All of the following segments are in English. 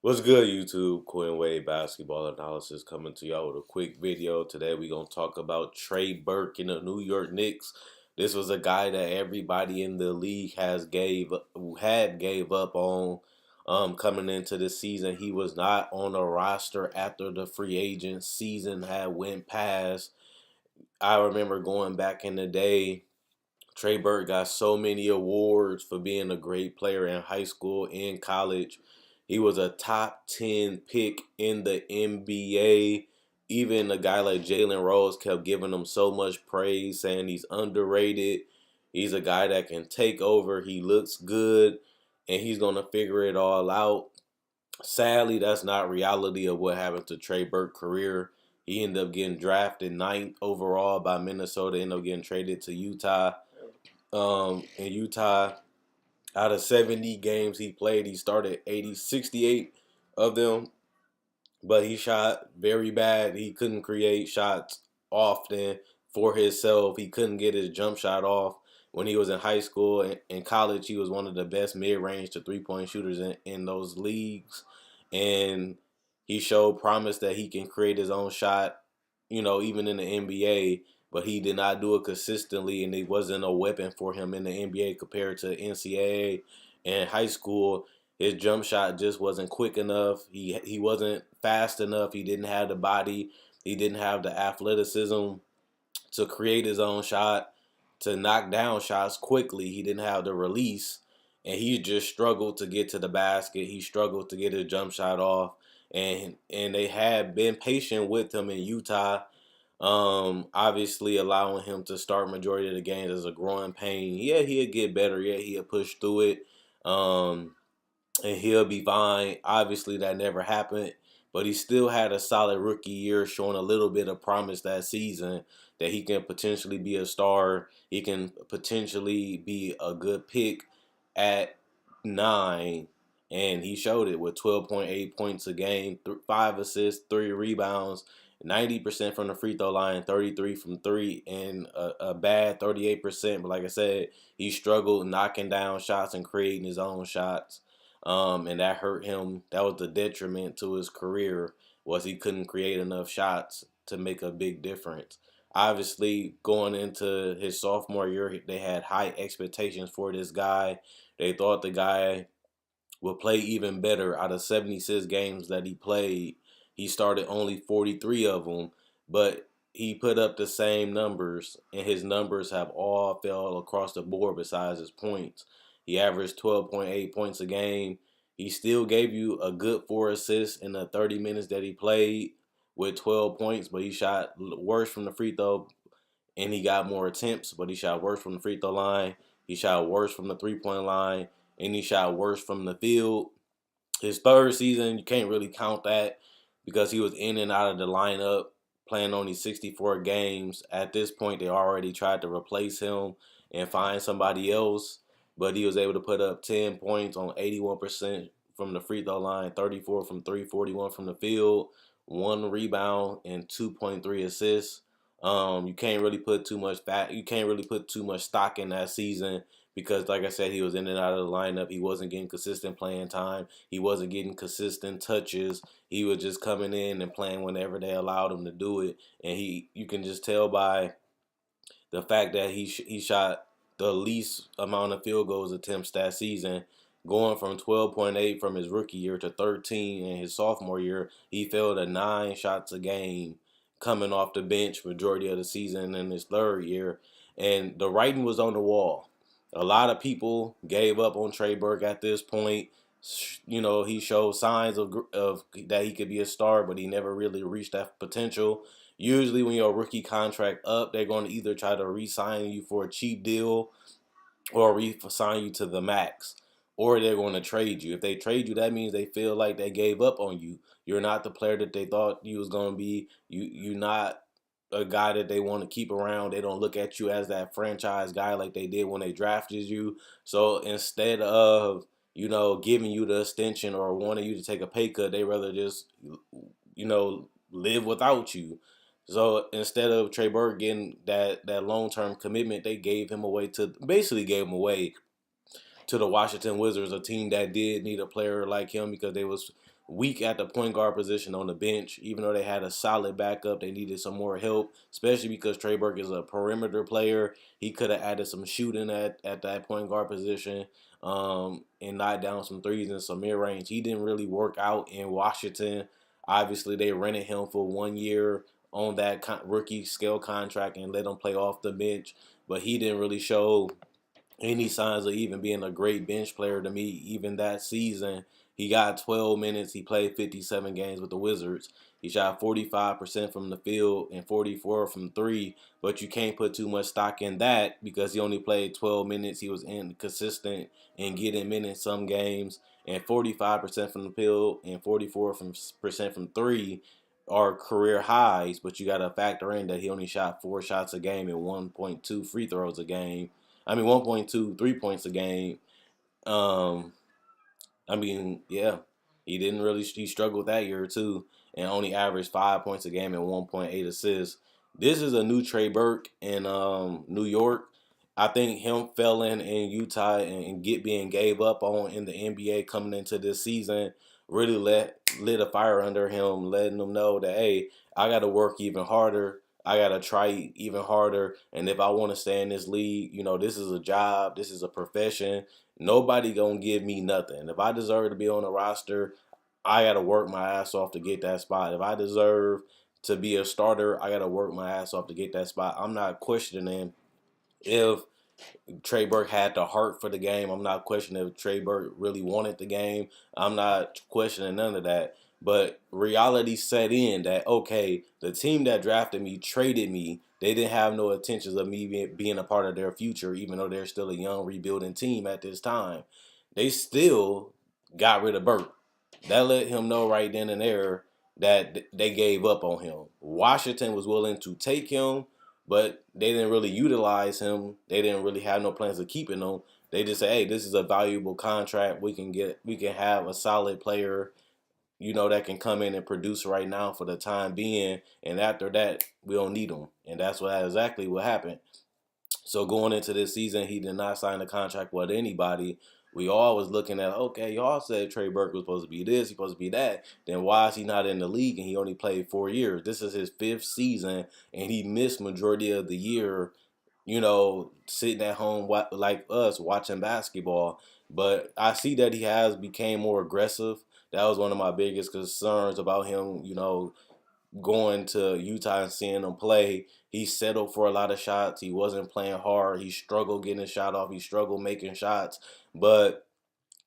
What's good, YouTube? Quinn Wade Basketball Analysis coming to y'all with a quick video. Today we're going to talk about Trey Burke in the New York Knicks. This was a guy that everybody in the league gave up on coming into the season. He was not on the roster after the free agent season had went past. I remember going back in the day, Trey Burke got so many awards for being a great player in high school and college. He was a top 10 pick in the NBA. Even a guy like Jalen Rose kept giving him so much praise, saying he's underrated. He's a guy that can take over. He looks good, and he's going to figure it all out. Sadly, that's not reality of what happened to Trey Burke's career. He ended up getting drafted ninth overall by Minnesota, ended up getting traded to Utah. In Utah, out of 70 games he played, he started 68 of them, but he shot very bad. He couldn't create shots often for himself. He couldn't get his jump shot off. When he was in high school and in college, he was one of the best mid-range to three-point shooters in those leagues. And he showed promise that he can create his own shot, even in the NBA, but he did not do it consistently, and it wasn't a weapon for him in the NBA compared to NCAA and high school. His jump shot just wasn't quick enough. He wasn't fast enough. He didn't have the body. He didn't have the athleticism to create his own shot, to knock down shots quickly. He didn't have the release, and he just struggled to get to the basket. He struggled to get his jump shot off, and they had been patient with him in Utah. Obviously allowing him to start majority of the games as a growing pain. Yeah, he'll get better. Yeah, he'll push through it. And he'll be fine. Obviously, that never happened, but he still had a solid rookie year, showing a little bit of promise that season that he can potentially be a star. He can potentially be a good pick at 9, and he showed it with 12.8 points a game, 5 assists, 3 rebounds, 90% from the free throw line, 33 from 3, and a bad 38%. But like I said, he struggled knocking down shots and creating his own shots. And that hurt him. That was the detriment to his career, was he couldn't create enough shots to make a big difference. Obviously, going into his sophomore year, they had high expectations for this guy. They thought the guy would play even better. Out of 76 games that he played, he started only 43 of them, but he put up the same numbers, and his numbers have all fell across the board besides his points. He averaged 12.8 points a game. He still gave you a good 4 assists in the 30 minutes that he played with 12 points, but he shot worse from the free throw, and he got more attempts, but he shot worse from the free throw line. He shot worse from the three-point line, and he shot worse from the field. His third season, you can't really count that because he was in and out of the lineup, playing only 64 games. At this point, they already tried to replace him and find somebody else, but he was able to put up 10 points on 81% from the free throw line, 34 from 3, 41 from the field, 1 rebound, and 2.3 assists. You can't really put too much stock in that season because, like I said, he was in and out of the lineup. He wasn't getting consistent playing time. He wasn't getting consistent touches. He was just coming in and playing whenever they allowed him to do it. And you can just tell by the fact that he shot the least amount of field goals attempts that season, going from 12.8 from his rookie year to 13 in his sophomore year. He fell to 9 shots a game coming off the bench majority of the season in his third year. And the writing was on the wall. A lot of people gave up on Trey Burke at this point. He showed signs of that he could be a star, but he never really reached that potential. Usually when your rookie contract up, they're going to either try to re-sign you for a cheap deal or re-sign you to the max, or they're going to trade you. If they trade you, that means they feel like they gave up on you. You're not the player that they thought you was going to be. You're not a guy that they want to keep around. They don't look at you as that franchise guy like they did when they drafted you. So instead of, giving you the extension or wanting you to take a pay cut, they rather just, live without you. So instead of Trey Burke getting that long-term commitment, they basically gave him away to the Washington Wizards, a team that did need a player like him because they was weak at the point guard position on the bench. Even though they had a solid backup, they needed some more help, especially because Trey Burke is a perimeter player. He could have added some shooting at that point guard position, and knocked down some threes and some mid range. He didn't really work out in Washington. Obviously, they rented him for 1 year on that rookie scale contract and let him play off the bench, but he didn't really show any signs of even being a great bench player to me. Even that season, he got 12 minutes. He played 57 games with the Wizards. He shot 45% from the field and 44 from three, but you can't put too much stock in that because he only played 12 minutes. He was inconsistent in getting minutes some games, and 45% from the field and 44% from three are career highs, but you got to factor in that he only shot 4 shots a game and 1.2 free throws a game. 1.2 3 points a game. Um, yeah, he didn't really. He struggled that year too, and only averaged 5 points a game and 1.8 assists. This is a new Trey Burke in New York. I think him failing in Utah and being gave up on in the NBA coming into this season really lit a fire under him, letting him know that, hey, I got to work even harder. I got to try even harder. And if I want to stay in this league, this is a job. This is a profession. Nobody going to give me nothing. If I deserve to be on the roster, I got to work my ass off to get that spot. If I deserve to be a starter, I got to work my ass off to get that spot. I'm not questioning if Trey Burke had the heart for the game. I'm not questioning if Trey Burke really wanted the game. I'm not questioning none of that. But reality set in that, okay, the team that drafted me traded me. They didn't have no intentions of me being a part of their future, even though they're still a young, rebuilding team at this time. They still got rid of Burke. That let him know right then and there that they gave up on him. Washington was willing to take him, but they didn't really utilize him. They didn't really have no plans of keeping him. They just say, hey, this is a valuable contract. We can have a solid player, that can come in and produce right now for the time being. And after that, we don't need him. And that's exactly what happened. So going into this season, he did not sign a contract with anybody. We all was looking at, okay, y'all said Trey Burke was supposed to be this, he's supposed to be that. Then why is he not in the league and he only played 4 years? This is his 5th season and he missed majority of the year, sitting at home like us watching basketball. But I see that he has became more aggressive. That was one of my biggest concerns about him, going to Utah and seeing him play. He settled for a lot of shots. He wasn't playing hard. He struggled getting a shot off. He struggled making shots. But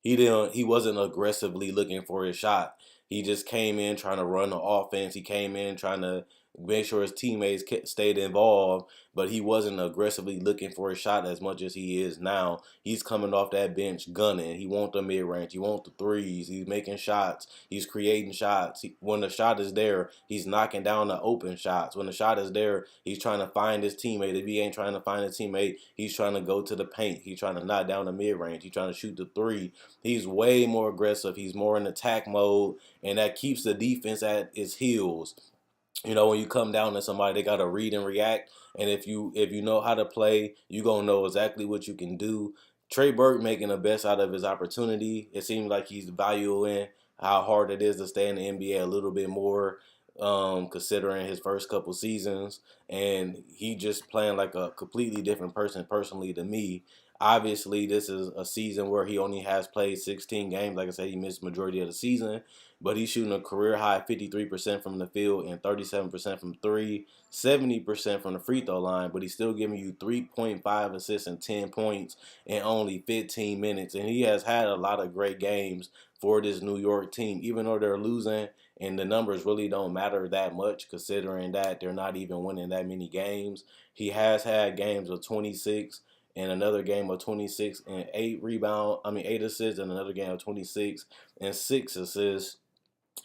he wasn't aggressively looking for his shot. He just came in trying to run the offense. He came in trying to make sure his teammates stayed involved, but he wasn't aggressively looking for a shot as much as he is now. He's coming off that bench gunning. He wants the mid-range. He wants the threes. He's making shots. He's creating shots. When the shot is there, he's knocking down the open shots. When the shot is there, he's trying to find his teammate. If he ain't trying to find a teammate, he's trying to go to the paint. He's trying to knock down the mid-range. He's trying to shoot the three. He's way more aggressive. He's more in attack mode, and that keeps the defense at its heels. When you come down to somebody, they gotta read and react. And if you know how to play, you gonna know exactly what you can do. Trey Burke making the best out of his opportunity. It seems like he's valuing how hard it is to stay in the NBA a little bit more, considering his first couple seasons. And he just playing like a completely different person personally to me. Obviously, this is a season where he only has played 16 games. Like I said, he missed majority of the season, but he's shooting a career high 53% from the field and 37% from three, 70% from the free throw line, but he's still giving you 3.5 assists and 10 points in only 15 minutes. And he has had a lot of great games for this New York team, even though they're losing and the numbers really don't matter that much considering that they're not even winning that many games. He has had games of 26 and another game of 26 and 8 assists and another game of 26 and 6 assists.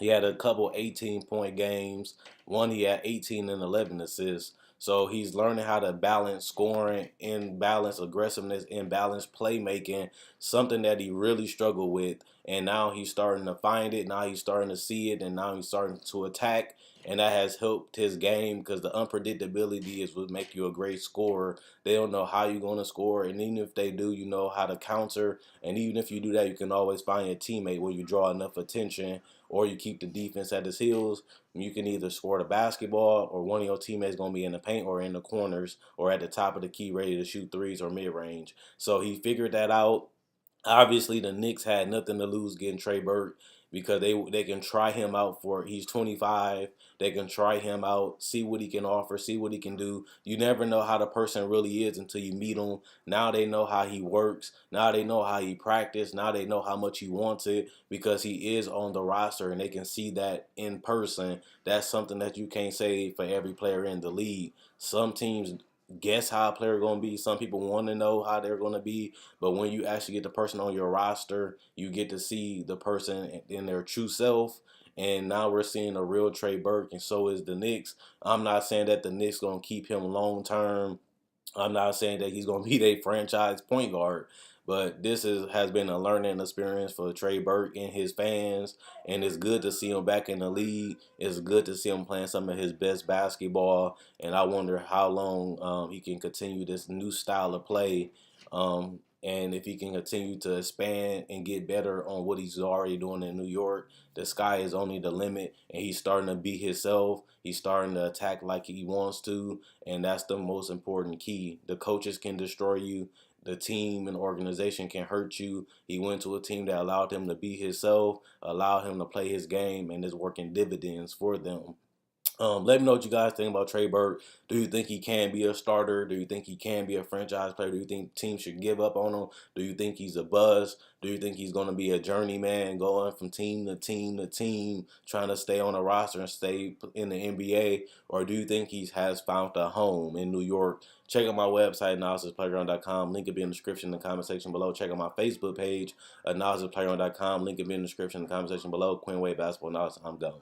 He had a couple 18-point games. One he had 18 and 11 assists. So he's learning how to balance scoring and balance aggressiveness and balance playmaking, something that he really struggled with and now he's starting to find it. Now he's starting to see it, and now he's starting to attack. And that has helped his game because the unpredictability is what make you a great scorer. They don't know how you're going to score, and even if they do, you know how to counter. And even if you do that, you can always find your teammate where you draw enough attention or you keep the defense at his heels. You can either score the basketball or one of your teammates going to be in the paint or in the corners or at the top of the key ready to shoot threes or mid-range. So he figured that out. Obviously, the Knicks had nothing to lose getting Trey Burke because they can try him out for he's 25. They can try him out, see what he can offer, see what he can do. You never know how the person really is until you meet him. Now they know how he works. Now they know how he practices. Now they know how much he wants it because he is on the roster and they can see that in person. That's something that you can't say for every player in the league. Some teams guess how a player going to be. Some people want to know how they're going to be. But when you actually get the person on your roster, you get to see the person in their true self. And now we're seeing a real Trey Burke, and so is the Knicks. I'm not saying that the Knicks going to keep him long term. I'm not saying that he's going to be their franchise point guard, but has been a learning experience for Trey Burke and his fans, and it's good to see him back in the league. It's good to see him playing some of his best basketball, and I wonder how long he can continue this new style of play, and if he can continue to expand and get better on what he's already doing in New York. The sky is only the limit, and he's starting to be himself. He's starting to attack like he wants to, and that's the most important key. The coaches can destroy you. The team and organization can hurt you. He went to a team that allowed him to be himself, allowed him to play his game, and is working dividends for them. Let me know what you guys think about Trey Burke. Do you think he can be a starter? Do you think he can be a franchise player? Do you think teams should give up on him? Do you think he's a buzz? Do you think he's going to be a journeyman going from team to team to team, trying to stay on a roster and stay in the NBA? Or do you think he has found a home in New York? Check out my website, analysisplayground.com. Link will be in the description in the comment section below. Check out my Facebook page, analysisplayground.com. Link will be in the description in the comment section below. Quinn Wade Basketball Analysis. I'm gone.